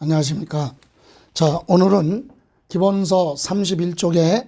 안녕하십니까. 자, 오늘은 기본서 31쪽에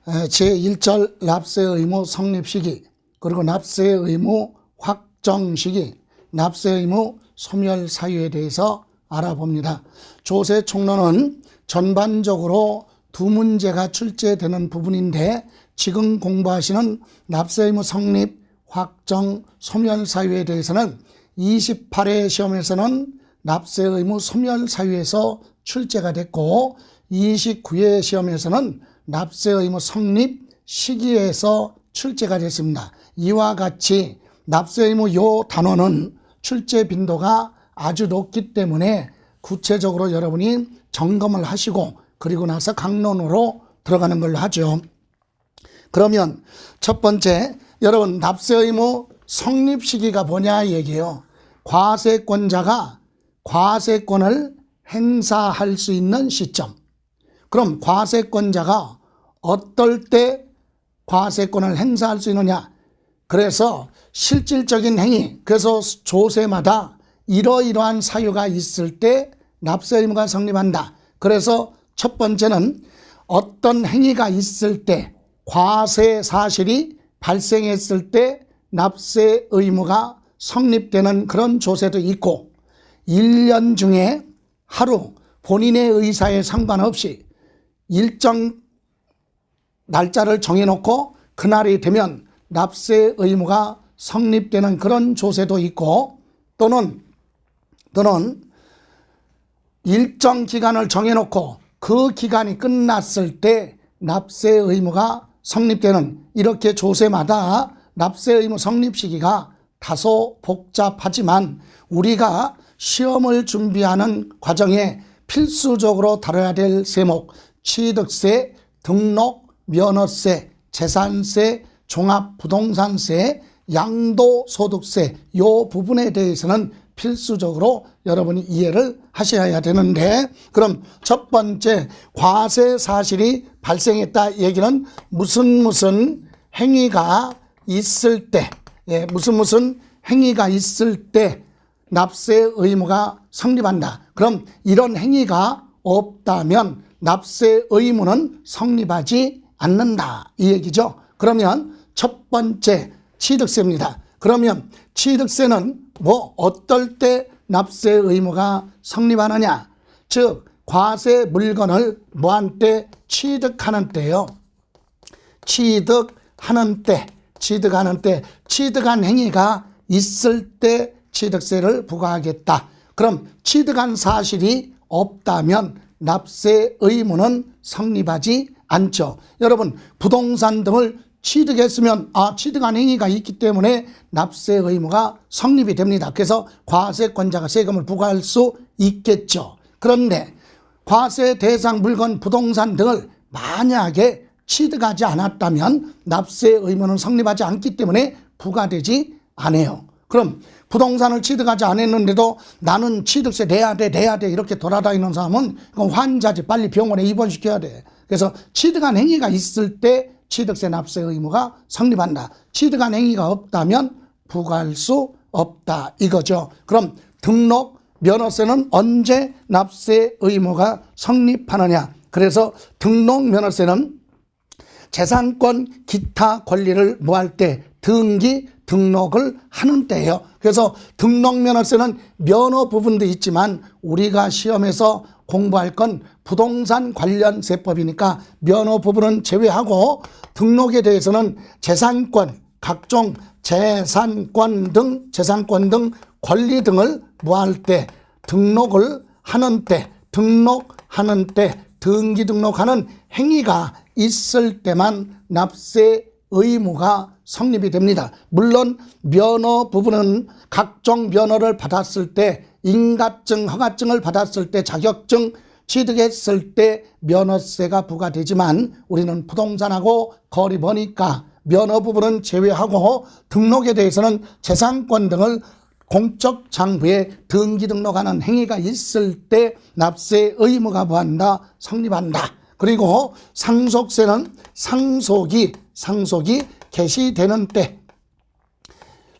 제1절 납세 의무 성립 시기, 그리고 납세 의무 확정 시기, 납세 의무 소멸 사유에 대해서 알아봅니다. 조세 총론은 전반적으로 두 문제가 출제되는 부분인데, 지금 공부하시는 납세 의무 성립, 확정, 소멸 사유에 대해서는 28회 시험에서는 납세 의무 소멸 사유에서 출제가 됐고, 29회 시험에서는 납세 의무 성립 시기에서 출제가 됐습니다. 이와 같이 납세 의무 요 단원은 출제 빈도가 아주 높기 때문에 구체적으로 여러분이 점검을 하시고 그리고 나서 강론으로 들어가는 걸로 하죠. 그러면 첫 번째, 여러분 납세 의무 성립 시기가 뭐냐 얘기예요. 과세권자가 과세권을 행사할 수 있는 시점. 그럼 과세권자가 어떨 때 과세권을 행사할 수 있느냐? 그래서 실질적인 행위, 그래서 조세마다 이러이러한 사유가 있을 때 납세 의무가 성립한다. 그래서 첫 번째는 어떤 행위가 있을 때, 과세 사실이 발생했을 때 납세 의무가 성립되는 그런 조세도 있고, 1년 중에 하루 본인의 의사에 상관없이 일정 날짜를 정해놓고 그날이 되면 납세 의무가 성립되는 그런 조세도 있고, 또는 일정 기간을 정해놓고 그 기간이 끝났을 때 납세 의무가 성립되는, 이렇게 조세마다 납세 의무 성립 시기가 다소 복잡하지만 우리가 시험을 준비하는 과정에 필수적으로 다뤄야 될 세목, 취득세, 등록, 면허세, 재산세, 종합부동산세, 양도소득세, 이 부분에 대해서는 필수적으로 여러분이 이해를 하셔야 되는데, 그럼 첫 번째, 과세 사실이 발생했다 얘기는 무슨 행위가 있을 때, 무슨 행위가 있을 때 납세 의무가 성립한다. 그럼 이런 행위가 없다면 납세 의무는 성립하지 않는다, 이 얘기죠. 그러면 첫 번째 취득세입니다. 그러면 취득세는 어떨 때 납세 의무가 성립하느냐? 즉 과세 물건을 뭐한 때? 취득하는 때요. 취득하는 때, 취득한 행위가 있을 때 취득세를 부과하겠다. 그럼 취득한 사실이 없다면 납세 의무는 성립하지 않죠. 여러분, 부동산 등을 취득했으면 취득한 행위가 있기 때문에 납세 의무가 성립이 됩니다. 그래서 과세권자가 세금을 부과할 수 있겠죠. 그런데 과세 대상 물건, 부동산 등을 만약에 취득하지 않았다면 납세 의무는 성립하지 않기 때문에 부과되지 않아요. 그럼 부동산을 취득하지 않았는데도 나는 취득세 내야 돼 이렇게 돌아다니는 사람은 그건 환자지, 빨리 병원에 입원시켜야 돼. 그래서 취득한 행위가 있을 때 취득세 납세 의무가 성립한다. 취득한 행위가 없다면 부과할 수 없다, 이거죠. 그럼 등록, 면허세는 언제 납세 의무가 성립하느냐? 그래서 등록, 면허세는 재산권, 기타 권리를 뭐할 때? 등록을 하는 때예요. 그래서 등록 면허세는 면허 부분도 있지만 우리가 시험에서 공부할 건 부동산 관련 세법이니까 면허 부분은 제외하고, 등록에 대해서는 재산권, 각종 재산권 등 권리 등을 뭐할 때? 등록을 하는 때, 등기 등록하는 행위가 있을 때만 납세 의무가 성립이 됩니다. 물론 면허 부분은 각종 면허를 받았을 때, 인가증, 허가증을 받았을 때, 자격증 취득했을 때 면허세가 부과되지만 우리는 부동산하고 거리 머니까 면허 부분은 제외하고, 등록에 대해서는 재산권 등을 공적 장부에 등기 등록하는 행위가 있을 때 납세 의무가 뭐한다? 성립한다. 그리고 상속세는 상속이 개시되는 때,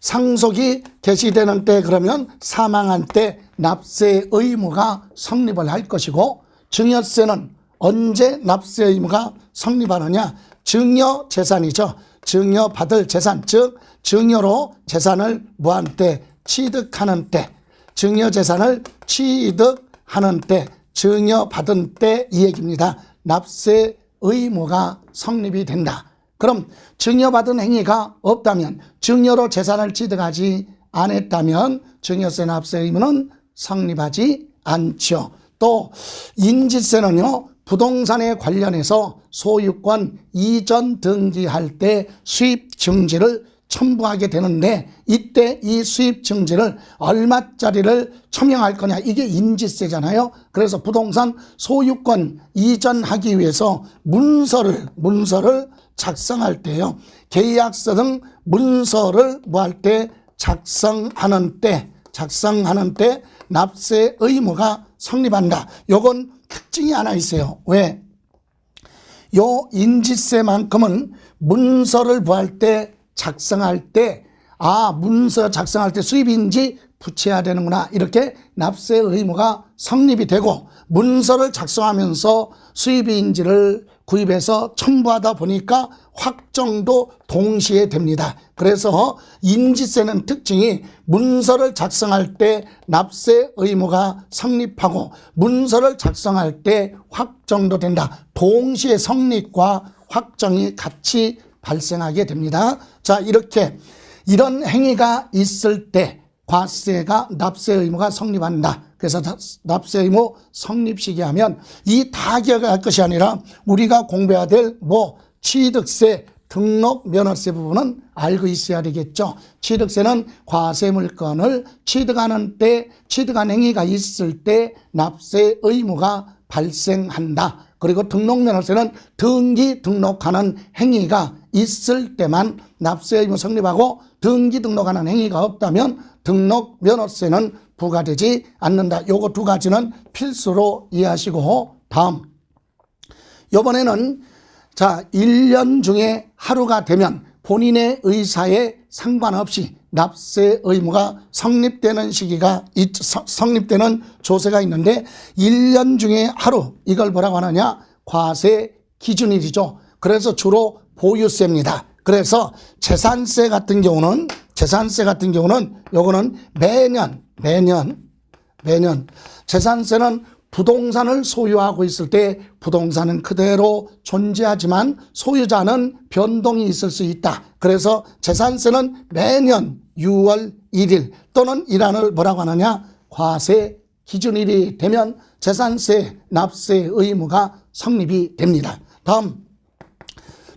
상속이 개시되는 때 그러면 사망한 때 납세 의무가 성립을 할 것이고 증여세는 언제 납세 의무가 성립하느냐? 증여재산이죠. 증여받을 재산, 즉 증여로 재산을 뭐한 때? 취득하는 때, 증여재산을 취득하는 때, 증여받은 때 이 얘기입니다. 납세 의무가 성립이 된다. 그럼 증여받은 행위가 없다면, 증여로 재산을 취득하지 않았다면 증여세 납세 의무는 성립하지 않죠. 또 인지세는요, 부동산에 관련해서 소유권 이전 등기할 때 수입 증지를 첨부하게 되는데 이때 이 수입 증지를 얼마짜리를 첨부할 거냐, 이게 인지세잖아요. 그래서 부동산 소유권 이전하기 위해서 문서를 작성할 때요, 계약서 등 문서를 뭐 할 때? 작성하는 때 납세 의무가 성립한다. 요건 특징이 하나 있어요. 왜? 요 인지세만큼은 문서를 뭐 할 때? 작성할 때, 문서 작성할 때 수입인지 붙여야 되는구나, 이렇게 납세 의무가 성립이 되고, 문서를 작성하면서 수입인지를 구입해서 첨부하다 보니까 확정도 동시에 됩니다. 그래서 인지세는 특징이 문서를 작성할 때 납세 의무가 성립하고 문서를 작성할 때 확정도 된다. 동시에 성립과 확정이 같이 발생하게 됩니다. 자, 이렇게 이런 행위가 있을 때 과세가 납세 의무가 성립한다. 그래서 납세 의무 성립 시기하면 이 다 기억할 것이 아니라 우리가 공부해야 될 취득세, 등록 면허세 부분은 알고 있어야 되겠죠. 취득세는 과세 물건을 취득하는 때, 취득한 행위가 있을 때 납세 의무가 발생한다. 그리고 등록면허세는 등록하는 행위가 있을 때만 납세 의무 성립하고, 등록하는 행위가 없다면 등록면허세는 부과되지 않는다. 요거 두 가지는 필수로 이해하시고, 다음 이번에는 1년 중에 하루가 되면 본인의 의사에 상관없이 납세 의무가 성립되는 시기가 성립되는 조세가 있는데 1년 중에 하루, 이걸 뭐라고 하느냐? 과세 기준일이죠. 그래서 주로 보유세입니다. 그래서 재산세 같은 경우는 요거는 매년 재산세는 부동산을 소유하고 있을 때 부동산은 그대로 존재하지만 소유자는 변동이 있을 수 있다. 그래서 재산세는 매년 6월 1일 또는 이란을 뭐라고 하느냐? 과세 기준일이 되면 재산세 납세 의무가 성립이 됩니다. 다음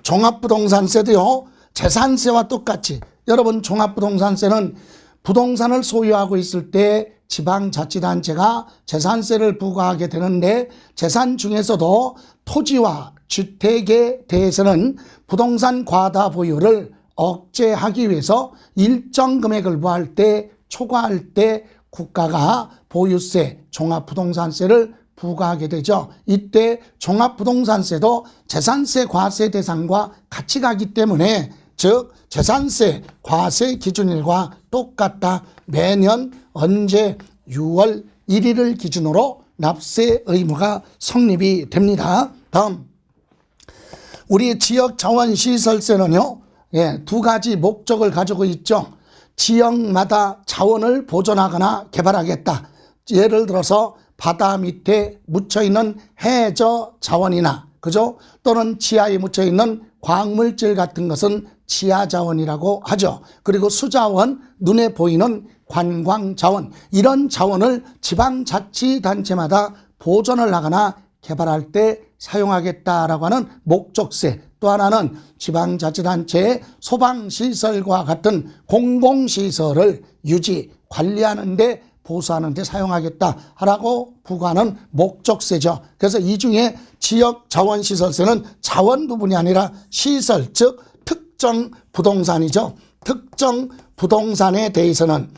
종합부동산세도요, 재산세와 똑같이, 여러분 종합부동산세는 부동산을 소유하고 있을 때 지방자치단체가 재산세를 부과하게 되는데, 재산 중에서도 토지와 주택에 대해서는 부동산 과다 보유를 억제하기 위해서 일정 금액을 뭐할 때? 초과할 때 국가가 보유세, 종합부동산세를 부과하게 되죠. 이때 종합부동산세도 재산세 과세 대상과 같이 가기 때문에, 즉 재산세 과세 기준일과 똑같다. 매년 언제? 6월 1일을 기준으로 납세 의무가 성립이 됩니다. 다음 우리 지역자원시설세는요, 두 가지 목적을 가지고 있죠. 지역마다 자원을 보존하거나 개발하겠다. 예를 들어서 바다 밑에 묻혀있는 해저 자원이나, 그죠? 또는 지하에 묻혀있는 광물질 같은 것은 지하자원이라고 하죠. 그리고 수자원, 눈에 보이는 관광자원, 이런 자원을 지방자치단체마다 보존을 하거나 개발할 때 사용하겠다라고 하는 목적세. 또 하나는 지방자치단체의 소방시설과 같은 공공시설을 유지, 관리하는 데 보수하는 데 사용하겠다라고 부과하는 목적세죠. 그래서 이 중에 지역자원시설세는 자원 부분이 아니라 시설, 즉 특정 부동산이죠. 특정 부동산에 대해서는,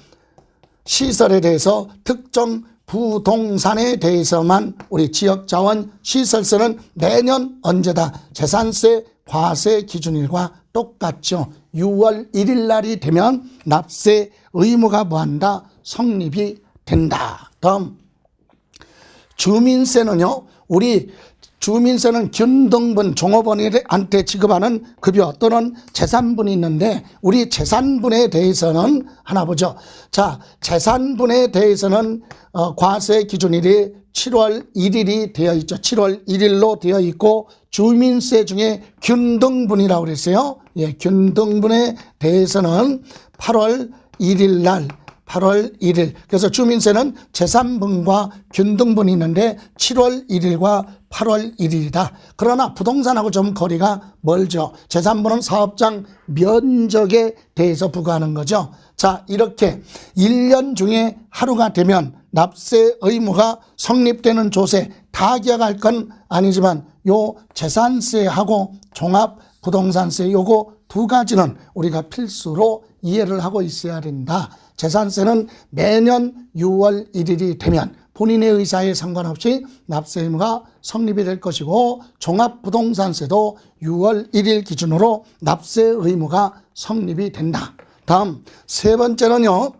시설에 대해서 특정 부동산에 대해서만 우리 지역자원시설세는 매년 언제다? 재산세 과세 기준일과 똑같죠. 6월 1일 날이 되면 납세 의무가 뭐한다? 성립이 된다. 다음 주민세는요. 우리 주민세는 균등분 종업원한테 지급하는 급여 또는 재산분이 있는데 우리 재산분에 대해서는 하나 보죠. 자, 재산분에 대해서는 과세 기준일이 7월 1일이 되어 있죠. 7월 1일로 되어 있고 주민세 중에 균등분이라고 그랬어요. 예, 균등분에 대해서는 8월 1일 날 8월 1일. 그래서 주민세는 재산분과 균등분이 있는데 7월 1일과 8월 1일이다. 그러나 부동산하고 좀 거리가 멀죠. 재산분은 사업장 면적에 대해서 부과하는 거죠. 자, 이렇게 1년 중에 하루가 되면 납세 의무가 성립되는 조세 다 기억할 건 아니지만 요 재산세하고 종합부동산세 요거 두 가지는 우리가 필수로 이해를 하고 있어야 된다. 재산세는 매년 6월 1일이 되면 본인의 의사에 상관없이 납세 의무가 성립이 될 것이고 종합부동산세도 6월 1일 기준으로 납세 의무가 성립이 된다. 다음 세 번째는요.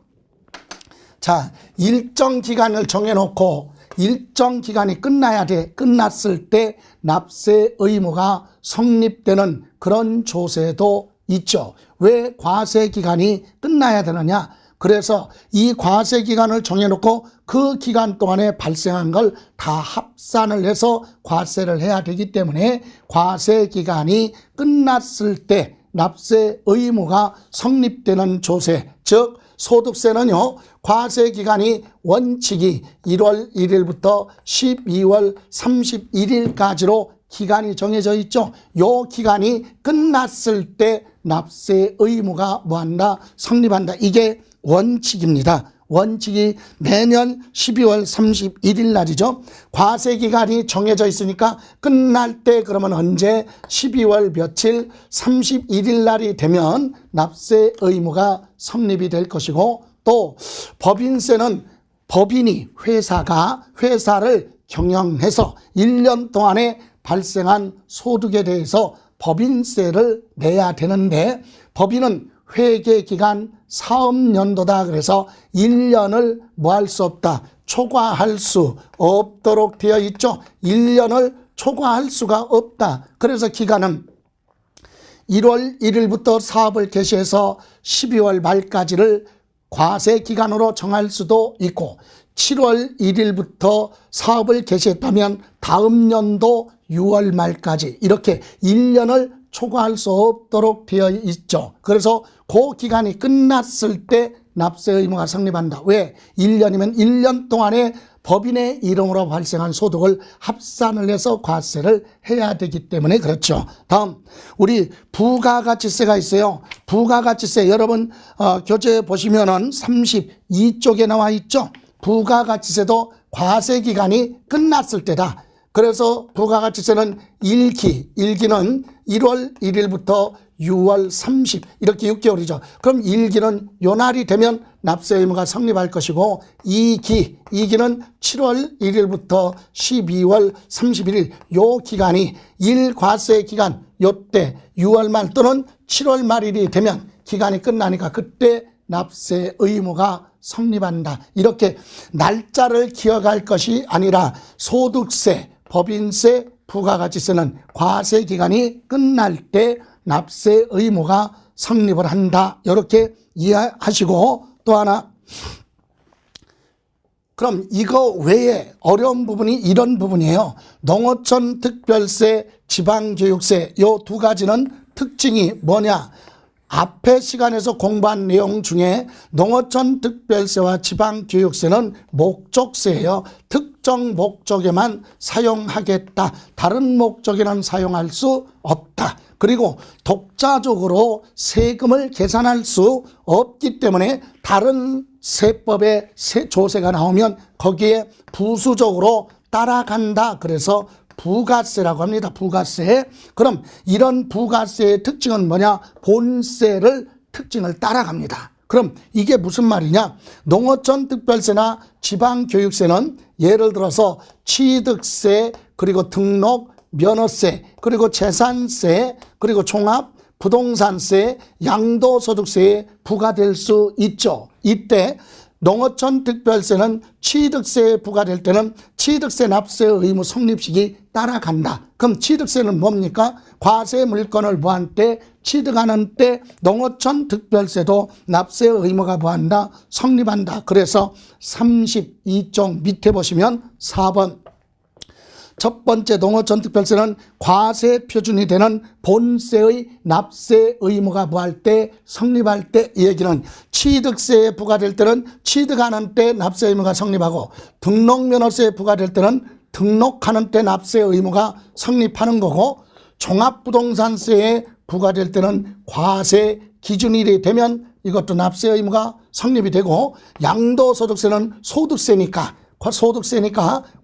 자, 일정 기간을 정해놓고 일정 기간이 끝나야 돼. 끝났을 때 납세 의무가 성립되는 그런 조세도 있죠. 왜 과세 기간이 끝나야 되느냐? 그래서 이 과세 기간을 정해놓고 그 기간 동안에 발생한 걸 다 합산을 해서 과세를 해야 되기 때문에 과세 기간이 끝났을 때 납세 의무가 성립되는 조세, 즉 소득세는요. 과세 기간이 원칙이 1월 1일부터 12월 31일까지로 기간이 정해져 있죠. 요 기간이 끝났을 때 납세 의무가 뭐한다? 성립한다. 이게 원칙입니다. 원칙이 매년 12월 31일 날이죠. 과세 기간이 정해져 있으니까 끝날 때 그러면 언제 12월 며칠 31일 날이 되면 납세 의무가 성립이 될 것이고 또 법인세는 법인이 회사가 회사를 경영해서 1년 동안에 발생한 소득에 대해서 법인세를 내야 되는데 법인은 회계기간 사업연도다. 그래서 1년을 뭐 할 수 없다. 초과할 수 없도록 되어 있죠. 1년을 초과할 수가 없다. 그래서 기간은 1월 1일부터 사업을 개시해서 12월 말까지를 과세 기간으로 정할 수도 있고 7월 1일부터 사업을 개시했다면 다음 연도 6월 말까지 이렇게 1년을 초과할 수 없도록 되어 있죠. 그래서 그 기간이 끝났을 때 납세 의무가 성립한다. 왜? 1년이면 1년 동안에 법인의 이름으로 발생한 소득을 합산을 해서 과세를 해야 되기 때문에 그렇죠. 다음 우리 부가가치세가 있어요. 부가가치세 여러분 교재 보시면은 32쪽에 나와 있죠. 부가가치세도 과세 기간이 끝났을 때다. 그래서 부가가치세는 1기는 1월 1일부터 6월 30 이렇게 6개월이죠. 그럼 1기는 요 날이 되면 납세 의무가 성립할 것이고 2기는 7월 1일부터 12월 31일 요 기간이 1과세 기간 요때 6월 말 또는 7월 말일이 되면 기간이 끝나니까 그때 납세 의무가 성립한다. 이렇게 날짜를 기억할 것이 아니라 소득세, 법인세, 부가가치세는 과세 기간이 끝날 때 납세 의무가 성립을 한다. 이렇게 이해하시고 또 하나 그럼 이거 외에 어려운 부분이 이런 부분이에요. 농어촌 특별세, 지방교육세 요 두 가지는 특징이 뭐냐? 앞에 시간에서 공부한 내용 중에 농어촌 특별세와 지방교육세는 목적세예요. 특정 목적에만 사용하겠다. 다른 목적에는 사용할 수 없다. 그리고 독자적으로 세금을 계산할 수 없기 때문에 다른 세법의 조세가 나오면 거기에 부수적으로 따라간다. 그래서 부가세라고 합니다. 부가세. 그럼 이런 부가세의 특징은 뭐냐? 본세를 특징을 따라갑니다. 그럼 이게 무슨 말이냐? 농어촌 특별세나 지방교육세는 예를 들어서 취득세, 그리고 등록, 면허세, 그리고 재산세, 그리고 종합, 부동산세, 양도소득세에 부과될 수 있죠. 이때 농어촌 특별세는 취득세에 부과될 때는 취득세 납세 의무 성립식이 따라간다. 그럼 취득세는 뭡니까? 과세 물건을 부과할 때, 취득하는 때 농어촌 특별세도 납세 의무가 부과한다, 성립한다. 그래서 32쪽 밑에 보시면 4번 첫 번째 농어촌 특별세는 과세 표준이 되는 본세의 납세 의무가 부과할 때, 성립할 때, 이 얘기는 취득세에 부과될 때는 취득하는 때 납세 의무가 성립하고 등록면허세에 부과될 때는 등록하는 때 납세 의무가 성립하는 거고, 종합부동산세에 부과될 때는 과세 기준일이 되면 이것도 납세 의무가 성립이 되고, 양도소득세는 소득세니까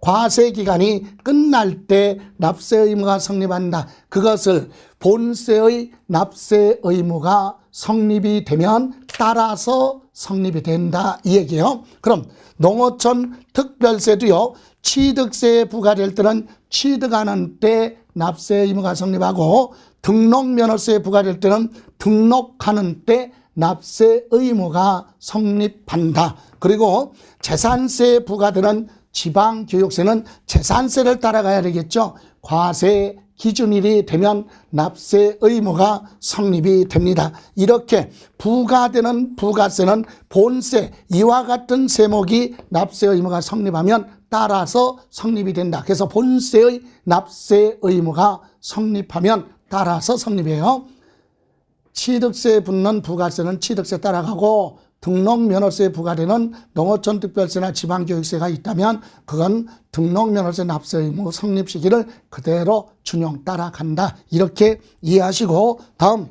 과세 기간이 끝날 때 납세 의무가 성립한다. 그것을 본세의 납세 의무가 성립이 되면 따라서 성립이 된다, 이 얘기예요. 그럼 농어촌 특별세도요, 취득세에 부과될 때는 취득하는 때 납세 의무가 성립하고 등록면허세에 부과될 때는 등록하는 때 납세 의무가 성립한다. 그리고 재산세에 부과되는 지방교육세는 재산세를 따라가야 되겠죠. 과세 기준일이 되면 납세 의무가 성립이 됩니다. 이렇게 부과되는 부가세는 본세, 이와 같은 세목이 납세 의무가 성립하면 따라서 성립이 된다. 그래서 본세의 납세 의무가 성립하면 따라서 성립해요. 취득세에 붙는 부가세는 취득세 따라가고, 등록면허세에 부과되는 농어촌 특별세나 지방교육세가 있다면 그건 등록면허세 납세 의무 성립 시기를 그대로 준용 따라간다. 이렇게 이해하시고, 다음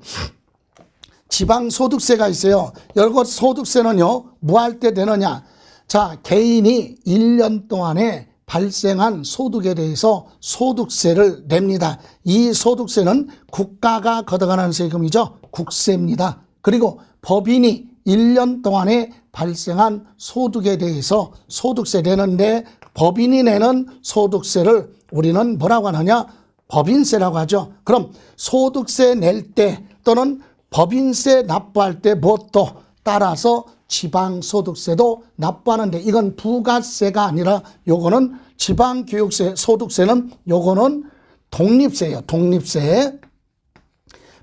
지방소득세가 있어요. 이것 소득세는요, 뭐 할 때 되느냐. 자, 개인이 1년 동안에 발생한 소득에 대해서 소득세를 냅니다. 이 소득세는 국가가 걷어가는 세금이죠. 국세입니다. 그리고 법인이 1년 동안에 발생한 소득에 대해서 소득세 내는데, 법인이 내는 소득세를 우리는 뭐라고 하느냐? 법인세라고 하죠. 그럼 소득세 낼 때 또는 법인세 납부할 때 무엇도 따라서 지방소득세도 납부하는데, 이건 부가세가 아니라 요거는 지방교육세, 소득세는 요거는 독립세예요. 독립세.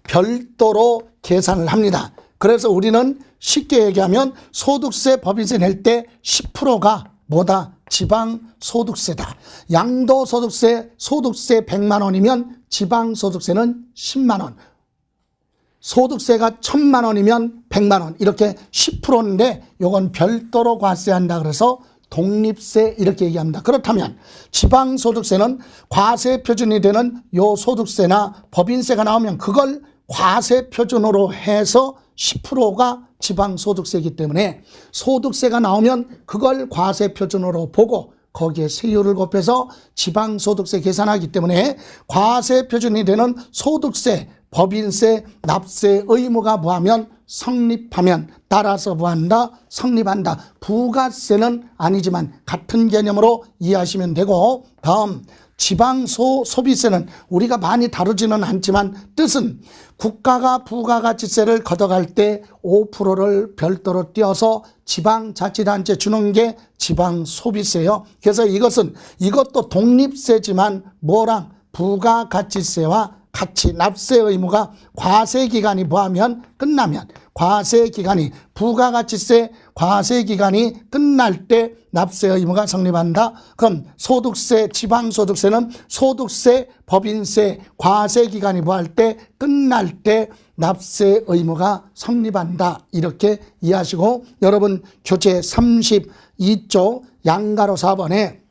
별도로 계산을 합니다. 그래서 우리는 쉽게 얘기하면 소득세, 법인세 낼 때 10%가 뭐다? 지방소득세다. 양도소득세, 소득세 100만 원이면 지방소득세는 10만 원. 소득세가 1000만 원이면 100만 원. 이렇게 10%인데 요건 별도로 과세한다. 그래서 독립세 이렇게 얘기합니다. 그렇다면 지방소득세는 과세 표준이 되는 요 소득세나 법인세가 나오면 그걸 과세 표준으로 해서 10%가 지방소득세이기 때문에 소득세가 나오면 그걸 과세 표준으로 보고 거기에 세율을 곱해서 지방소득세 계산하기 때문에 과세 표준이 되는 소득세, 법인세, 납세 의무가 뭐하면 성립하면 따라서 뭐한다? 성립한다. 부가세는 아니지만 같은 개념으로 이해하시면 되고, 다음 지방소비세는 우리가 많이 다루지는 않지만 뜻은 국가가 부가가치세를 걷어갈 때 5%를 별도로 띄어서 지방자치단체 주는 게 지방소비세예요. 그래서 이것도 독립세지만 뭐랑 부가가치세와 같이 납세 의무가 과세기간이 뭐하면 끝나면, 과세기간이 부가가치세 과세기간이 끝날 때 납세 의무가 성립한다. 그럼 소득세, 지방소득세는 소득세, 법인세 과세기간이 뭐할 때 끝날 때 납세 의무가 성립한다. 이렇게 이해하시고, 여러분 교재 32쪽 양가로 4번에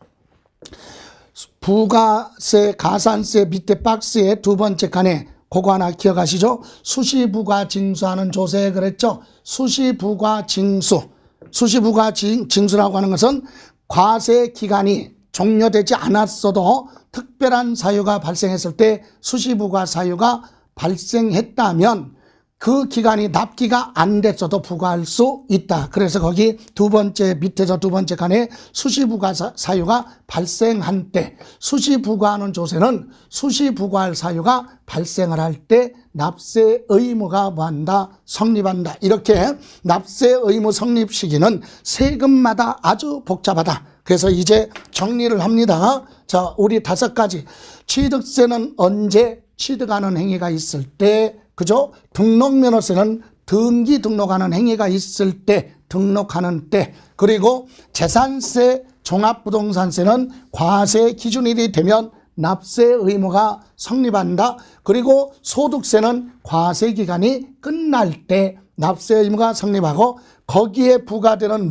부가세, 가산세 밑에 박스의 두 번째 칸에 그거 하나 기억하시죠? 수시부가징수하는 조세 그랬죠? 수시부가징수. 수시부가징수라고 하는 것은 과세 기간이 종료되지 않았어도 특별한 사유가 발생했을 때 수시부가 사유가 발생했다면 그 기간이 납기가 안 됐어도 부과할 수 있다. 그래서 거기 두 번째 밑에서 두 번째 칸에 수시부과 사유가 발생한 때, 수시부과하는 조세는 수시부과할 사유가 발생을 할 때 납세 의무가 뭐한다? 성립한다. 이렇게 납세 의무 성립 시기는 세금마다 아주 복잡하다. 그래서 이제 정리를 합니다. 자, 우리 5가지. 취득세는 언제 취득하는 행위가 있을 때, 그죠? 등록면허세는 등기 등록하는 행위가 있을 때, 등록하는 때, 그리고 재산세, 종합부동산세는 과세 기준일이 되면 납세 의무가 성립한다. 그리고 소득세는 과세 기간이 끝날 때 납세 의무가 성립하고, 거기에 부과되는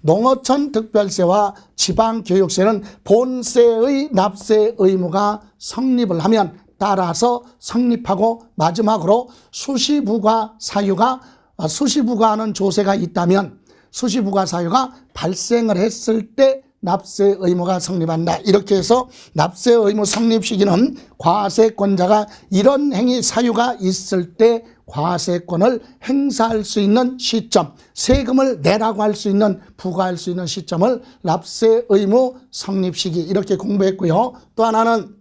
농어촌 특별세와 지방교육세는 본세의 납세 의무가 성립을 하면 따라서 성립하고, 마지막으로 수시부과 사유가 수시부과하는 조세가 있다면 수시부과 사유가 발생을 했을 때 납세 의무가 성립한다. 이렇게 해서 납세 의무 성립 시기는 과세권자가 이런 행위 사유가 있을 때 과세권을 행사할 수 있는 시점, 세금을 내라고 할 수 있는, 부과할 수 있는 시점을 납세 의무 성립 시기, 이렇게 공부했고요. 또 하나는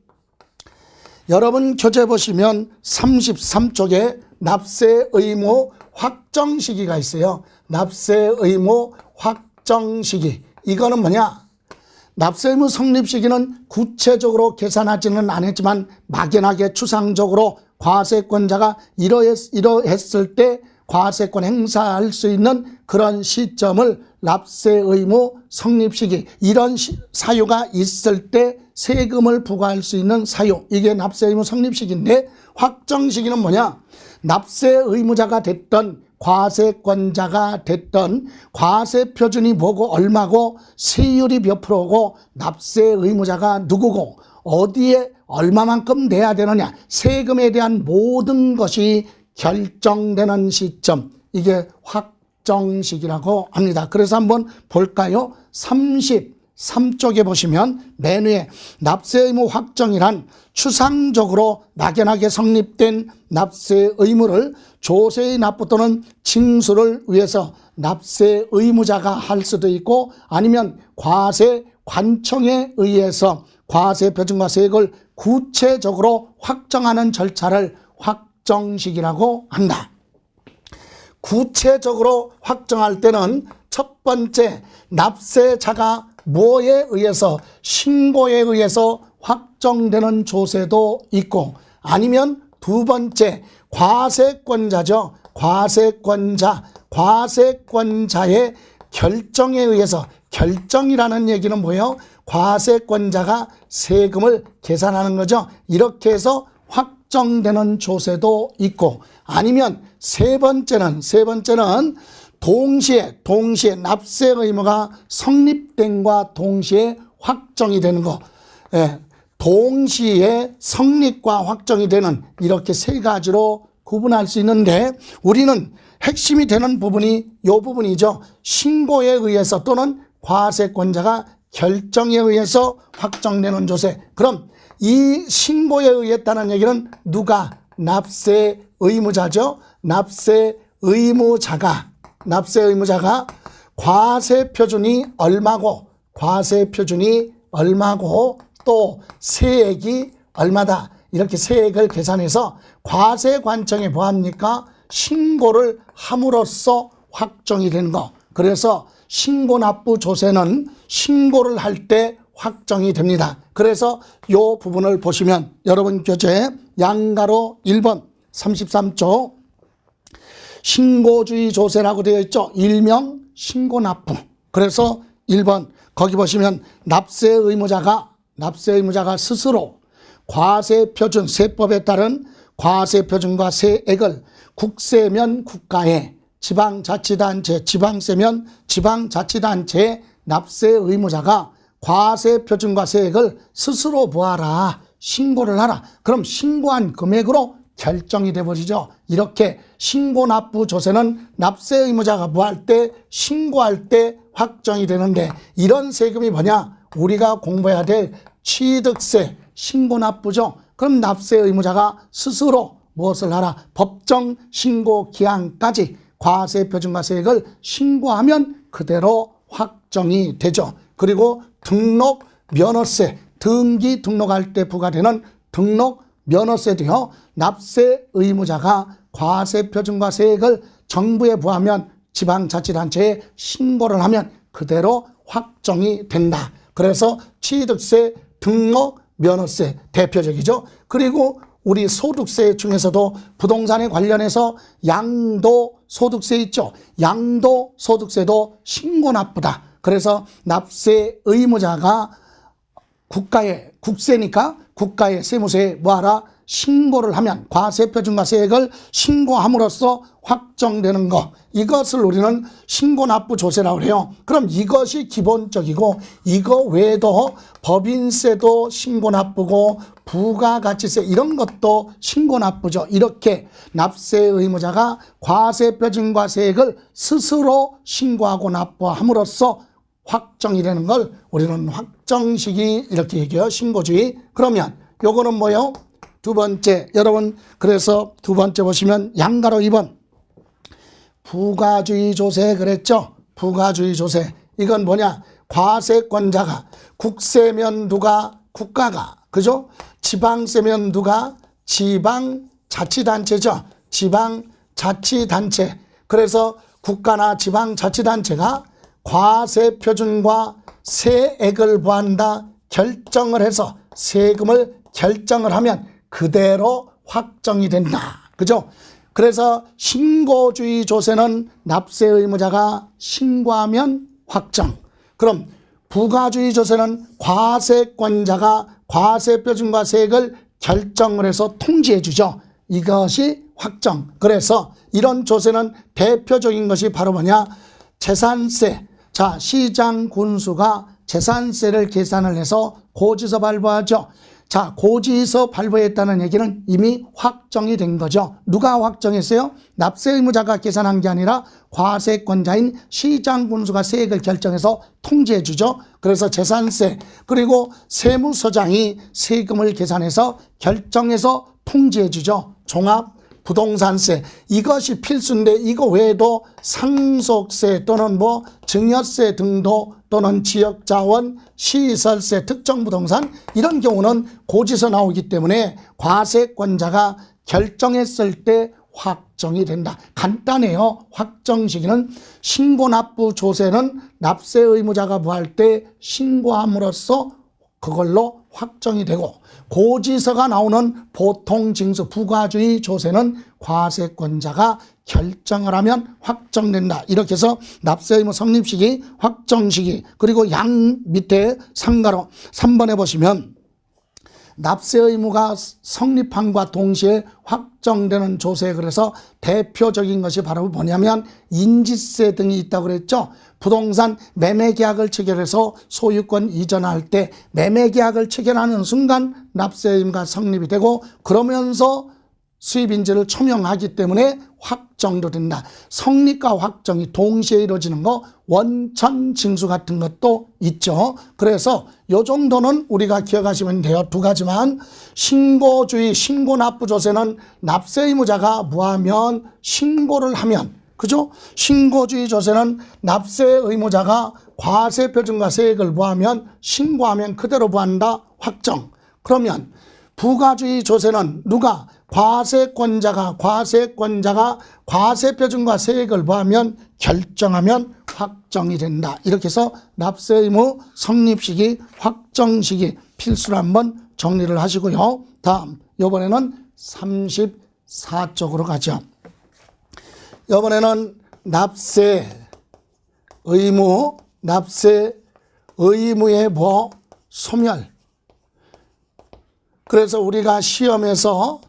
여러분 교재 보시면 33쪽에 납세 의무 확정 시기가 있어요. 납세 의무 확정 시기. 이거는 뭐냐? 납세 의무 성립 시기는 구체적으로 계산하지는 않았지만 막연하게 추상적으로 과세권자가 이러했을 때 과세권 행사할 수 있는 그런 시점을 납세 의무 성립 시기, 이런 사유가 있을 때 세금을 부과할 수 있는 사유, 이게 납세 의무 성립 시기인데, 확정 시기는 뭐냐? 납세 의무자가 됐던 과세권자가 됐던 과세 표준이 뭐고 얼마고 세율이 몇 프로고 납세 의무자가 누구고 어디에 얼마만큼 내야 되느냐, 세금에 대한 모든 것이 결정되는 시점, 이게 확정시기라고 합니다. 그래서 한번 볼까요? 33쪽에 보시면 맨 위에 납세 의무 확정이란 추상적으로 막연하게 성립된 납세 의무를 조세의 납부 또는 징수를 위해서 납세 의무자가 할 수도 있고, 아니면 과세 관청에 의해서 과세 표준과 세액을 구체적으로 확정하는 절차를 확정시기라고 한다. 구체적으로 확정할 때는 첫 번째, 납세자가 뭐에 의해서, 신고에 의해서 확정되는 조세도 있고, 아니면 두 번째, 과세권자죠. 과세권자의 결정에 의해서, 결정이라는 얘기는 뭐예요? 과세권자가 세금을 계산하는 거죠. 이렇게 해서 확정되는 조세도 있고, 아니면 세 번째는 동시에 납세 의무가 성립된과 동시에 확정이 되는 거, 동시에 성립과 확정이 되는, 이렇게 세 가지로 구분할 수 있는데, 우리는 핵심이 되는 부분이 이 부분이죠. 신고에 의해서 또는 과세권자가 결정에 의해서 확정되는 조세. 그럼 이 신고에 의했다는 얘기는 누가? 납세 의무자죠. 납세 의무자가 과세 표준이 얼마고 또 세액이 얼마다, 이렇게 세액을 계산해서 과세관청에 뭐합니까? 신고를 함으로써 확정이 되는 거. 그래서 신고납부 조세는 신고를 할 때 확정이 됩니다. 그래서 이 부분을 보시면 여러분 교재 양가로 1번 33조 신고주의 조세라고 되어 있죠. 일명 신고납부. 그래서 1번 거기 보시면 납세 의무자가 스스로 과세표준, 세법에 따른 과세표준과 세액을 국세면 국가에, 지방자치단체, 지방세면 지방자치단체에 납세 의무자가 과세표준과 세액을 스스로 뭐하라? 신고를 하라. 그럼 신고한 금액으로 결정이 돼버리죠. 이렇게 신고납부 조세는 납세 의무자가 뭐할 때? 신고할 때 확정이 되는데, 이런 세금이 뭐냐? 우리가 공부해야 될 취득세, 신고납부죠. 그럼 납세 의무자가 스스로 무엇을 하라? 법정 신고 기한까지 과세표준과세액을 신고하면 그대로 확정이 되죠. 그리고 등록 면허세, 등기 등록할 때 부과되는 등록 면허세도요, 납세 의무자가 과세표준과세액을 정부에 부하면 지방자치단체에 신고를 하면 그대로 확정이 된다. 그래서 취득세, 등록 면허세 대표적이죠. 그리고 우리 소득세 중에서도 부동산에 관련해서 양도소득세 있죠. 양도소득세도 신고 납부다. 그래서 납세 의무자가 국세니까 국가의 세무서에 뭐하라? 신고를 하면 과세표준과세액을 신고함으로써 확정되는 것, 이것을 우리는 신고납부조세라고 해요. 그럼 이것이 기본적이고 이거 외에도 법인세도 신고납부고 부가가치세 이런 것도 신고납부죠. 이렇게 납세 의무자가 과세표준과세액을 스스로 신고하고 납부함으로써 확정이 되는 걸 우리는 확정시기 이렇게 얘기해요. 신고주의. 그러면 요거는 뭐예요? 두 번째, 여러분 그래서 두 번째 보시면 양가로 2번 부가주의 조세 그랬죠. 부가주의 조세. 이건 뭐냐? 과세권자가 국세면 누가? 국가가. 그죠? 지방세면 누가? 지방자치단체죠. 지방자치단체. 그래서 국가나 지방자치단체가 과세표준과 세액을 부한다 결정을 해서 세금을 결정을 하면 그대로 확정이 된다. 그죠? 그래서 신고주의 조세는 납세 의무자가 신고하면 확정. 그럼 부가주의 조세는 과세권자가 과세표준과 세액을 결정을 해서 통지해 주죠. 이것이 확정. 그래서 이런 조세는 대표적인 것이 바로 뭐냐? 재산세. 자, 시장 군수가 재산세를 계산을 해서 고지서 발부하죠. 자, 고지서 발부했다는 얘기는 이미 확정이 된 거죠. 누가 확정했어요? 납세 의무자가 계산한 게 아니라 과세권자인 시장 군수가 세액을 결정해서 통지해 주죠. 그래서 재산세, 그리고 세무서장이 세금을 계산해서 결정해서 통지해 주죠. 종합 부동산세, 이것이 필수인데 이거 외에도 상속세 또는 뭐 증여세 등도 또는 지역자원, 시설세, 특정부동산 이런 경우는 고지서 나오기 때문에 과세권자가 결정했을 때 확정이 된다. 간단해요. 확정 시기는 신고납부 조세는 납세 의무자가 부할 때 신고함으로써 그걸로 확정이 되고, 고지서가 나오는 보통징수 부가주의 조세는 과세권자가 결정을 하면 확정된다. 이렇게 해서 납세 의무 성립 시기, 확정 시기, 그리고 양 밑에 상가로 3번에 보시면 납세 의무가 성립함과 동시에 확정되는 조세, 그래서 대표적인 것이 바로 뭐냐면 인지세 등이 있다고 그랬죠. 부동산 매매계약을 체결해서 소유권 이전할 때 매매계약을 체결하는 순간 납세 의무가 성립이 되고, 그러면서 수입인지를 초명하기 때문에 확정도 된다. 성립과 확정이 동시에 이루어지는 거, 원천징수 같은 것도 있죠. 그래서 요 정도는 우리가 기억하시면 돼요. 두 가지만, 신고주의, 신고납부조세는 납세 의무자가 무하면 신고를 하면, 그죠? 신고주의 조세는 납세 의무자가 과세표준과 세액을 부하면 신고하면 그대로 부한다. 확정. 그러면 부가주의 조세는 누가? 과세권자가 과세표준과 세액을 부하면 결정하면 확정이 된다. 이렇게 해서 납세 의무 성립 시기, 확정 시기 필수로 한번 정리를 하시고요. 다음, 이번에는 34쪽으로 가죠. 이번에는 납세 의무의 뭐 소멸. 그래서 우리가 시험에서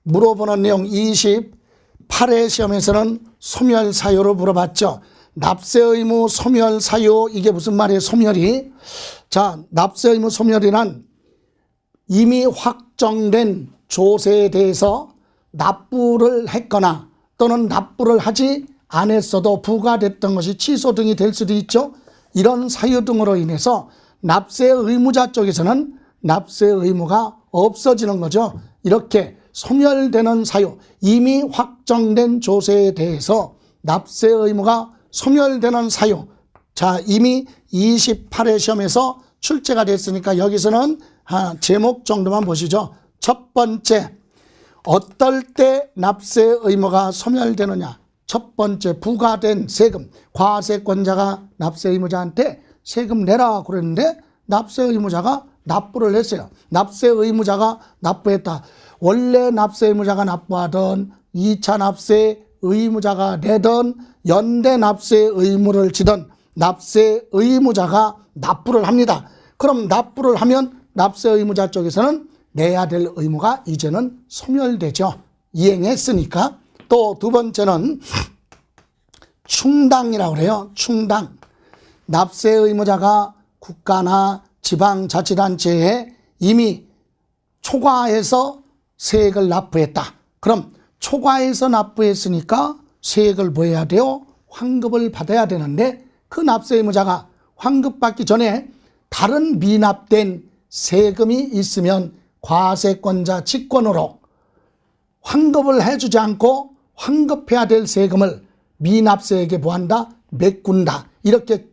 물어보는 내용 28회 시험에서는 소멸 사유를 물어봤죠. 납세 의무 소멸 사유, 이게 무슨 말이에요? 소멸이. 자, 납세 의무 소멸이란 이미 확정된 조세에 대해서 납부를 했거나 또는 납부를 하지 않았어도 부과됐던 것이 취소 등이 될 수도 있죠. 이런 사유 등으로 인해서 납세 의무자 쪽에서는 납세 의무가 없어지는 거죠. 이렇게 소멸되는 사유, 이미 확정된 조세에 대해서 납세 의무가 소멸되는 사유. 자, 이미 28회 시험에서 출제가 됐으니까 여기서는 제목 정도만 보시죠. 첫 번째, 어떨 때 납세 의무가 소멸되느냐. 첫 번째, 부과된 세금. 과세권자가 납세 의무자한테 세금 내라 그랬는데 납세 의무자가 납부를 했어요. 납세 의무자가 납부했다. 원래 납세 의무자가 납부하던 2차 납세 의무자가 내던 연대 납세 의무를 지던 납세 의무자가 납부를 합니다. 그럼 납부를 하면 납세 의무자 쪽에서는 내야 될 의무가 이제는 소멸되죠. 이행했으니까. 또 두 번째는 충당이라고 그래요. 충당. 납세 의무자가 국가나 지방자치단체에 이미 초과해서 세액을 납부했다. 그럼 초과해서 납부했으니까 세액을 뭐 해야 돼요? 환급을 받아야 되는데 그 납세 의무자가 환급받기 전에 다른 미납된 세금이 있으면 과세권자 직권으로 환급을 해주지 않고 환급해야 될 세금을 미납세에게 뭐한다? 메꾼다. 이렇게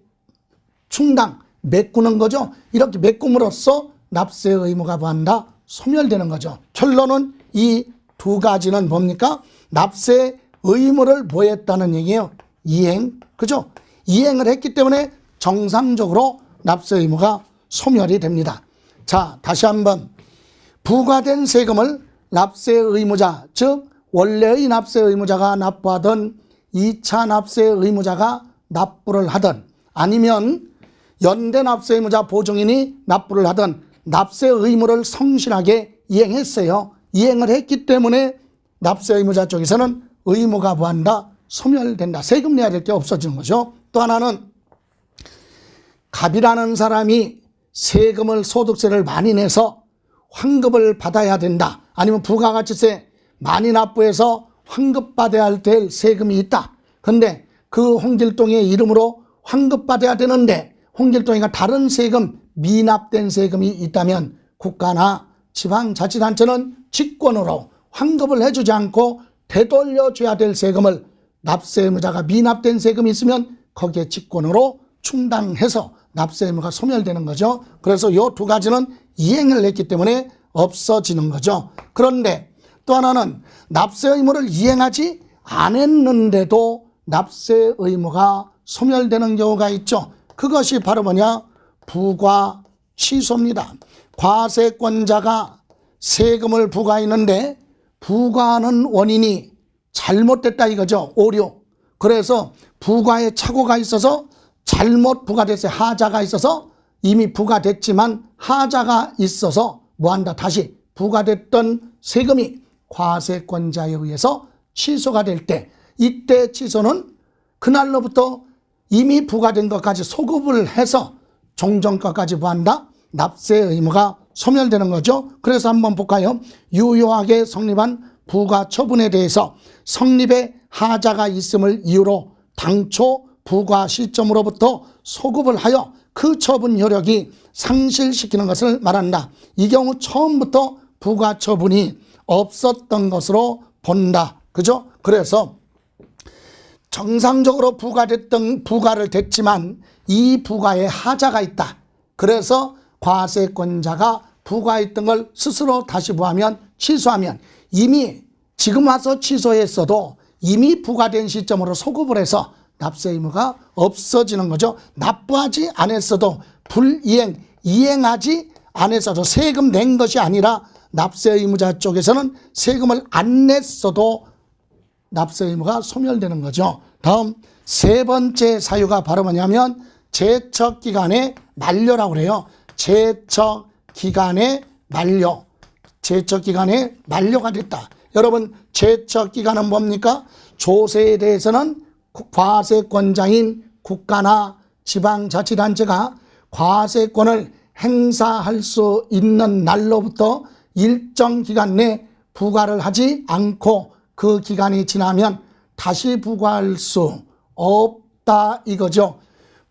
충당, 메꾸는 거죠. 이렇게 메꿈으로써 납세 의무가 뭐한다? 소멸되는 거죠. 결론은 이 두 가지는 뭡니까? 납세 의무를 뭐 했다는 얘기예요? 이행. 그죠? 이행을 했기 때문에 정상적으로 납세 의무가 소멸이 됩니다. 자, 다시 한번 부과된 세금을 납세 의무자, 즉 원래의 납세 의무자가 납부하던 2차 납세 의무자가 납부를 하든 아니면 연대 납세 의무자 보증인이 납부를 하든 납세 의무를 성실하게 이행했어요. 이행을 했기 때문에 납세 의무자 쪽에서는 의무가 뭐한다? 소멸된다. 세금 내야 될 게 없어지는 거죠. 또 하나는 갑이라는 사람이 세금을 소득세를 많이 내서 환급을 받아야 된다. 아니면 부가가치세 많이 납부해서 환급받아야 될 세금이 있다. 그런데 그 홍길동의 이름으로 환급받아야 되는데 홍길동이가 다른 세금, 미납된 세금이 있다면 국가나 지방자치단체는 직권으로 환급을 해주지 않고 되돌려줘야 될 세금을 납세 의무자가 미납된 세금이 있으면 거기에 직권으로 충당해서 납세 의무가 소멸되는 거죠. 그래서 이 두 가지는 이행을 했기 때문에 없어지는 거죠. 그런데 또 하나는 납세 의무를 이행하지 않았는데도 납세 의무가 소멸되는 경우가 있죠. 그것이 바로 뭐냐? 부과 취소입니다. 과세권자가 세금을 부과했는데 부과하는 원인이 잘못됐다 이거죠. 오류. 그래서 부과에 착오가 있어서 잘못 부과됐어요. 하자가 있어서 이미 부과됐지만 하자가 있어서 뭐한다? 다시 부과됐던 세금이 과세권자에 의해서 취소가 될 때, 이때 취소는 그날로부터 이미 부과된 것까지 소급을 해서 종전과까지 뭐한다? 납세 의무가 소멸되는 거죠. 그래서 한번 볼까요? 유효하게 성립한 부과 처분에 대해서 성립의 하자가 있음을 이유로 당초 부과 시점으로부터 소급을 하여 그 처분 효력이 상실시키는 것을 말한다. 이 경우 처음부터 부과 처분이 없었던 것으로 본다. 그죠? 그래서 정상적으로 부과를 됐지만 이 부과에 하자가 있다. 그래서 과세권자가 부과했던 걸 스스로 다시 뭐하면 취소하면 이미 지금 와서 취소했어도 이미 부과된 시점으로 소급을 해서 납세 의무가 없어지는 거죠. 납부하지 않았어도 불이행, 이행하지 않았어도 세금 낸 것이 아니라 납세 의무자 쪽에서는 세금을 안 냈어도 납세 의무가 소멸되는 거죠. 다음 세 번째 사유가 바로 뭐냐면 제척기간의 만료라고 그래요. 제척기간의 만료. 제척기간의 만료가 됐다. 여러분 제척기간은 뭡니까? 조세에 대해서는 과세권자인 국가나 지방자치단체가 과세권을 행사할 수 있는 날로부터 일정 기간 내 부과를 하지 않고 그 기간이 지나면 다시 부과할 수 없다 이거죠.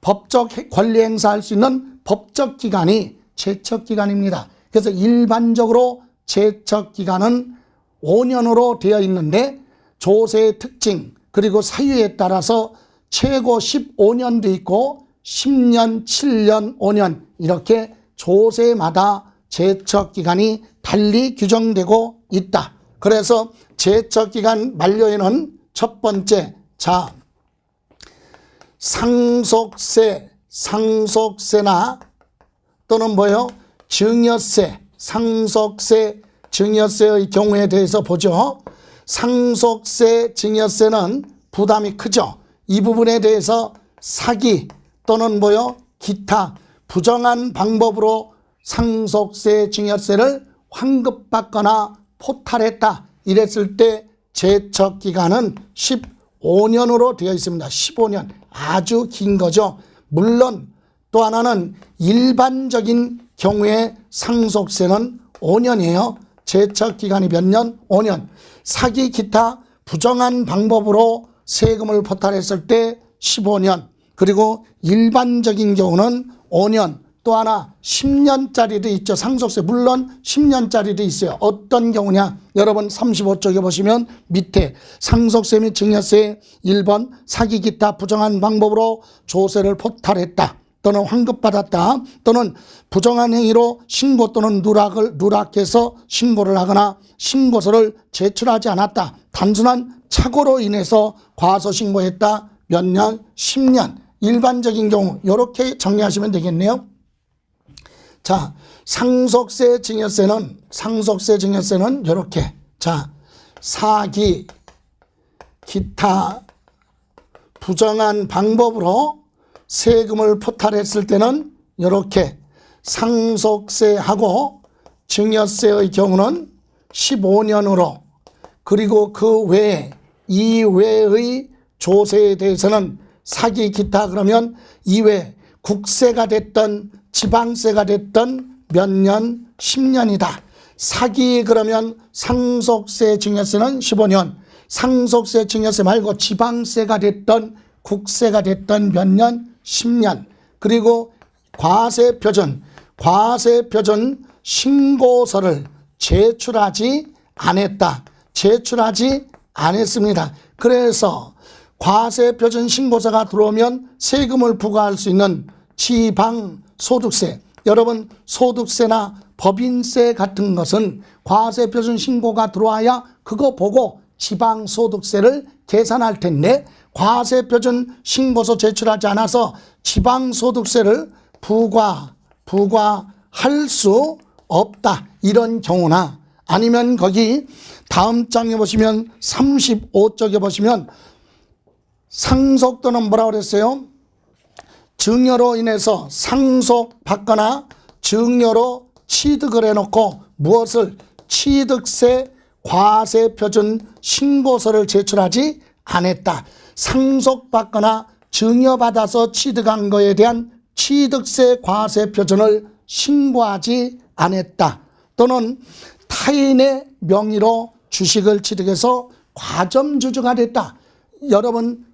법적 권리 행사할 수 있는 법적 기간이 제척기간입니다. 그래서 일반적으로 제척기간은 15년으로 되어 있는데 조세의 특징 그리고 사유에 따라서 최고 15년도 있고 10년, 7년, 5년 이렇게 조세마다 제척기간이 달리 규정되고 있다. 그래서 제척기간 만료에는 첫 번째, 자, 상속세나 또는 뭐요? 증여세, 상속세, 증여세의 경우에 대해서 보죠. 상속세, 증여세는 부담이 크죠. 이 부분에 대해서 사기 또는 뭐요? 기타 부정한 방법으로 상속세, 증여세를 환급받거나 포탈했다. 이랬을 때 제척기간은 15년으로 되어 있습니다. 15년. 아주 긴 거죠. 물론 또 하나는 일반적인 경우에 상속세는 5년이에요. 제척기간이 몇 년? 5년. 사기 기타 부정한 방법으로 세금을 포탈했을 때 15년. 그리고 일반적인 경우는 5년. 또 하나 10년짜리도 있죠. 상속세 물론 10년짜리도 있어요. 어떤 경우냐? 여러분 35쪽에 보시면 밑에 상속세 및 증여세 1번 사기 기타 부정한 방법으로 조세를 포탈했다 또는 환급받았다 또는 부정한 행위로 신고 또는 누락해서 신고를 하거나 신고서를 제출하지 않았다. 단순한 착오로 인해서 과소신고했다. 몇 년? 10년. 일반적인 경우 이렇게 정리하시면 되겠네요. 자, 상속세 증여세는 이렇게, 자, 사기 기타 부정한 방법으로 세금을 포탈했을 때는 이렇게 상속세하고 증여세의 경우는 15년으로 그리고 그 외에 이외의 조세에 대해서는 사기 기타 그러면 이외 국세가 됐던 지방세가 됐던 몇 년? 10년이다. 사기 그러면 상속세 증여세는 15년. 상속세 증여세 말고 지방세가 됐던 국세가 됐던 몇 년? 10년. 그리고 과세표준 신고서를 제출하지 않았다. 제출하지 않았습니다. 그래서 과세표준 신고서가 들어오면 세금을 부과할 수 있는 지방소득세, 여러분 소득세나 법인세 같은 것은 과세표준 신고가 들어와야 그거 보고 지방소득세를 계산할 텐데 과세표준 신고서 제출하지 않아서 지방소득세를 부과할 수 없다. 이런 경우나 아니면 거기 다음 장에 보시면 35쪽에 보시면 상속 또는 뭐라고 그랬어요? 증여로 인해서 상속받거나 증여로 취득을 해놓고 무엇을? 취득세 과세표준 신고서를 제출하지 않았다. 상속받거나 증여받아서 취득한 거에 대한 취득세 과세표준을 신고하지 않았다. 또는 타인의 명의로 주식을 취득해서 과점주주가 됐다. 여러분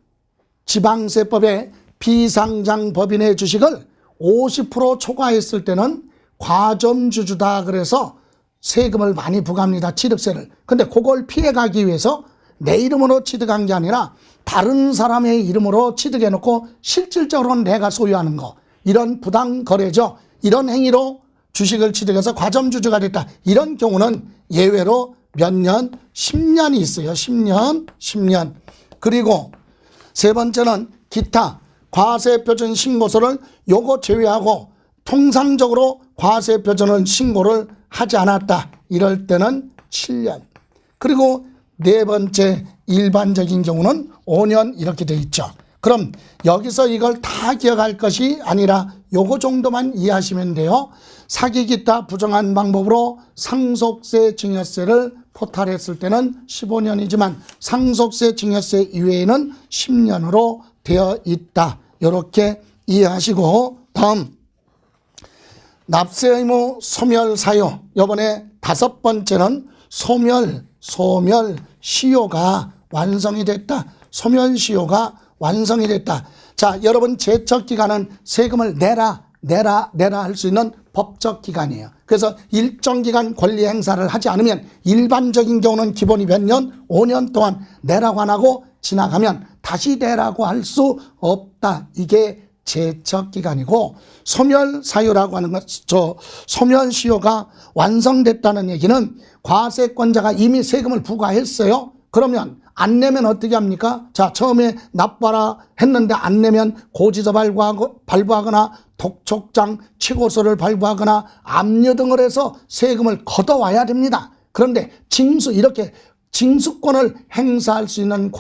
지방세법에 비상장 법인의 주식을 50% 초과했을 때는 과점주주다 그래서 세금을 많이 부과합니다. 취득세를. 근데 그걸 피해가기 위해서 내 이름으로 취득한 게 아니라 다른 사람의 이름으로 취득해놓고 실질적으로 내가 소유하는 거. 이런 부당거래죠. 이런 행위로 주식을 취득해서 과점주주가 됐다. 이런 경우는 예외로 몇 년? 10년이 있어요. 10년. 그리고 세 번째는 기타 과세표준 신고서를 요거 제외하고 통상적으로 과세표준을 신고를 하지 않았다. 이럴 때는 7년. 그리고 네 번째 일반적인 경우는 5년 이렇게 돼 있죠. 그럼 여기서 이걸 다 기억할 것이 아니라 요거 정도만 이해하시면 돼요. 사기 기타 부정한 방법으로 상속세 증여세를 포탈했을 때는 15년이지만 상속세 증여세 이외에는 10년으로 되어 있다. 이렇게 이해하시고 다음 납세 의무 소멸 사유. 이번에 다섯 번째는 소멸시효가 완성이 됐다. 소멸시효가 완성이 됐다. 자, 여러분 제척기간은 세금을 내라 할 수 있는 법적 기간이에요. 그래서 일정 기간 권리 행사를 하지 않으면 일반적인 경우는 기본이 몇 년? 5년 동안 내라고 안 하고 지나가면 다시 내라고 할 수 없다. 이게 제척 기간이고, 소멸사유라고 하는 것, 소멸시효가 완성됐다는 얘기는 과세권자가 이미 세금을 부과했어요. 그러면 안 내면 어떻게 합니까? 자, 처음에 납부하라 했는데 안 내면 고지서 발부하거나 독촉장, 최고서를 발부하거나 압류 등을 해서 세금을 걷어와야 됩니다. 그런데 이렇게 징수권을 행사할 수 있는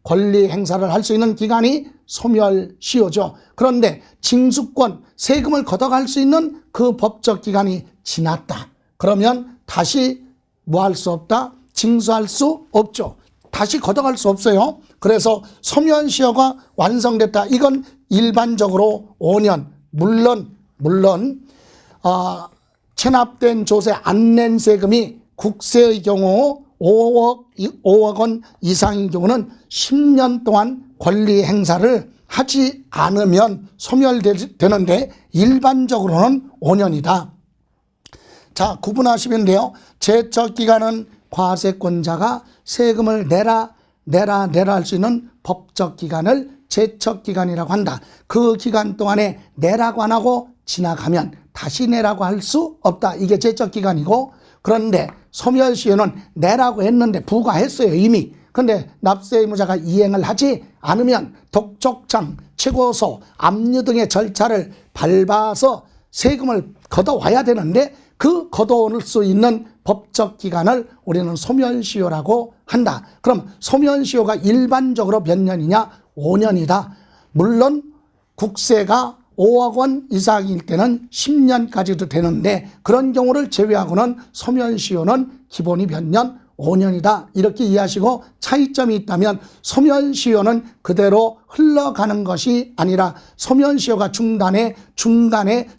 권리 행사를 할 수 있는 기간이 소멸시효죠. 그런데 징수권, 세금을 걷어갈 수 있는 그 법적 기간이 지났다. 그러면 다시 뭐 할 수 없다? 징수할 수 없죠. 다시 걷어갈 수 없어요. 그래서 소멸시효가 완성됐다. 이건 일반적으로 5년, 물론 체납된 조세 안 낸 세금이 국세의 경우 5억 원 이상인 경우는 10년 동안 권리 행사를 하지 않으면 소멸되는데 일반적으로는 5년이다. 자, 구분하시면 돼요. 제척 기간은 과세권자가 세금을 내라 할 수 있는 법적 기간을 제척 기간이라고 한다. 그 기간 동안에 내라고 안 하고 지나가면 다시 내라고 할 수 없다. 이게 제척 기간이고, 그런데 소멸시효는 내라고 했는데 부과했어요, 이미. 그런데 납세 의무자가 이행을 하지 않으면 독촉장, 최고소, 압류 등의 절차를 밟아서 세금을 걷어와야 되는데 그 걷어올 수 있는 법적 기간을 우리는 소멸시효라고 한다. 그럼 소멸시효가 일반적으로 몇 년이냐? 5년이다. 물론 국세가 5억 원 이상일 때는 10년까지도 되는데 그런 경우를 제외하고는 소멸시효는 기본이 몇 년? 5년이다. 이렇게 이해하시고, 차이점이 있다면 소멸시효는 그대로 흘러가는 것이 아니라 소멸시효가 중간에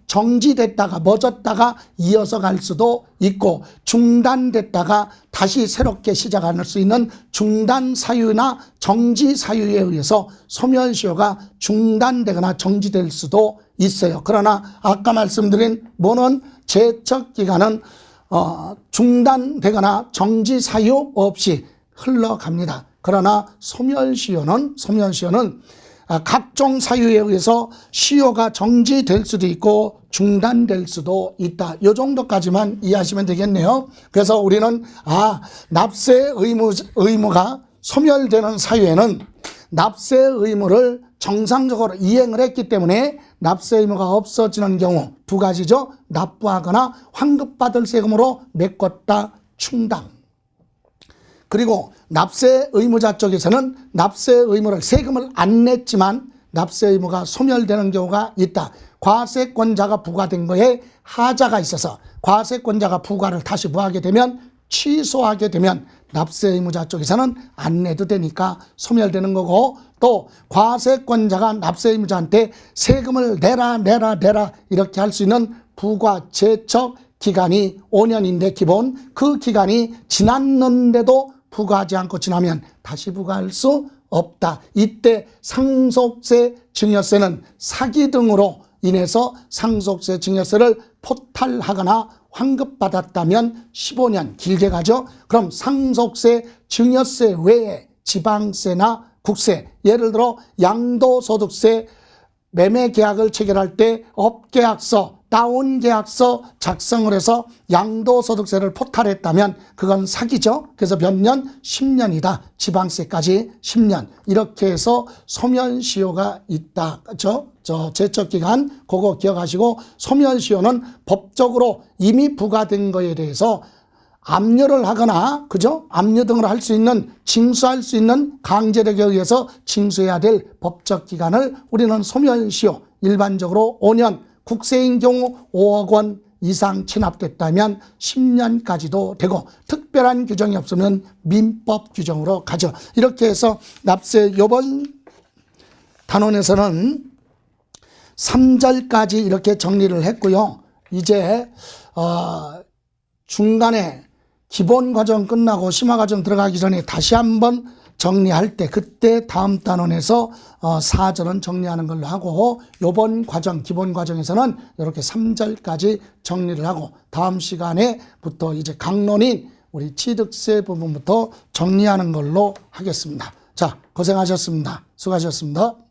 정지됐다가 멎었다가 이어서 갈 수도 있고, 중단됐다가 다시 새롭게 시작할 수 있는 중단 사유나 정지 사유에 의해서 소멸시효가 중단되거나 정지될 수도 있어요. 그러나 아까 말씀드린 뭐는 제척 기간은 중단되거나 정지 사유 없이 흘러갑니다. 그러나 소멸시효는 각종 사유에 의해서 시효가 정지될 수도 있고 중단될 수도 있다. 이 정도까지만 이해하시면 되겠네요. 그래서 우리는 납세 의무가 소멸되는 사유에는 납세 의무를 정상적으로 이행을 했기 때문에 납세 의무가 없어지는 경우 두 가지죠. 납부하거나 환급받을 세금으로 메꿨다, 충당. 그리고 납세 의무자 쪽에서는 납세 의무를 세금을 안 냈지만 납세 의무가 소멸되는 경우가 있다. 과세권자가 부과된 거에 하자가 있어서 과세권자가 부과를 다시 뭐하게 되면 취소하게 되면 납세 의무자 쪽에서는 안 내도 되니까 소멸되는 거고, 또 과세권자가 납세 의무자한테 세금을 내라 이렇게 할 수 있는 부과 제척 기간이 5년인데 기본 그 기간이 지났는데도 부과하지 않고 지나면 다시 부과할 수 없다. 이때 상속세 증여세는 사기 등으로 인해서 상속세 증여세를 포탈하거나 환급받았다면 15년 길게 가죠. 그럼 상속세 증여세 외에 지방세나 국세, 예를 들어 양도소득세 매매계약을 체결할 때 업계약서, 다운계약서 작성을 해서 양도소득세를 포탈했다면 그건 사기죠. 그래서 몇 년? 10년이다. 지방세까지 10년. 이렇게 해서 소멸시효가 있다. 그렇죠? 제척기간 그거 기억하시고, 소멸시효는 법적으로 이미 부과된 거에 대해서 압류를 하거나, 그죠? 압류 등을 할 수 있는, 징수할 수 있는 강제력에 의해서 징수해야 될 법적 기간을 우리는 소멸시효, 일반적으로 5년, 국세인 경우 5억 원 이상 체납됐다면 10년까지도 되고, 특별한 규정이 없으면 민법 규정으로 가죠. 이렇게 해서 납세 이번 단원에서는 3절까지 이렇게 정리를 했고요. 이제 중간에 기본 과정 끝나고 심화 과정 들어가기 전에 다시 한번 정리할 때 그때 다음 단원에서 사절은 정리하는 걸로 하고 요번 과정 기본 과정에서는 이렇게 3절까지 정리를 하고 다음 시간에부터 이제 강론인 우리 취득세 부분부터 정리하는 걸로 하겠습니다. 자, 고생하셨습니다. 수고하셨습니다.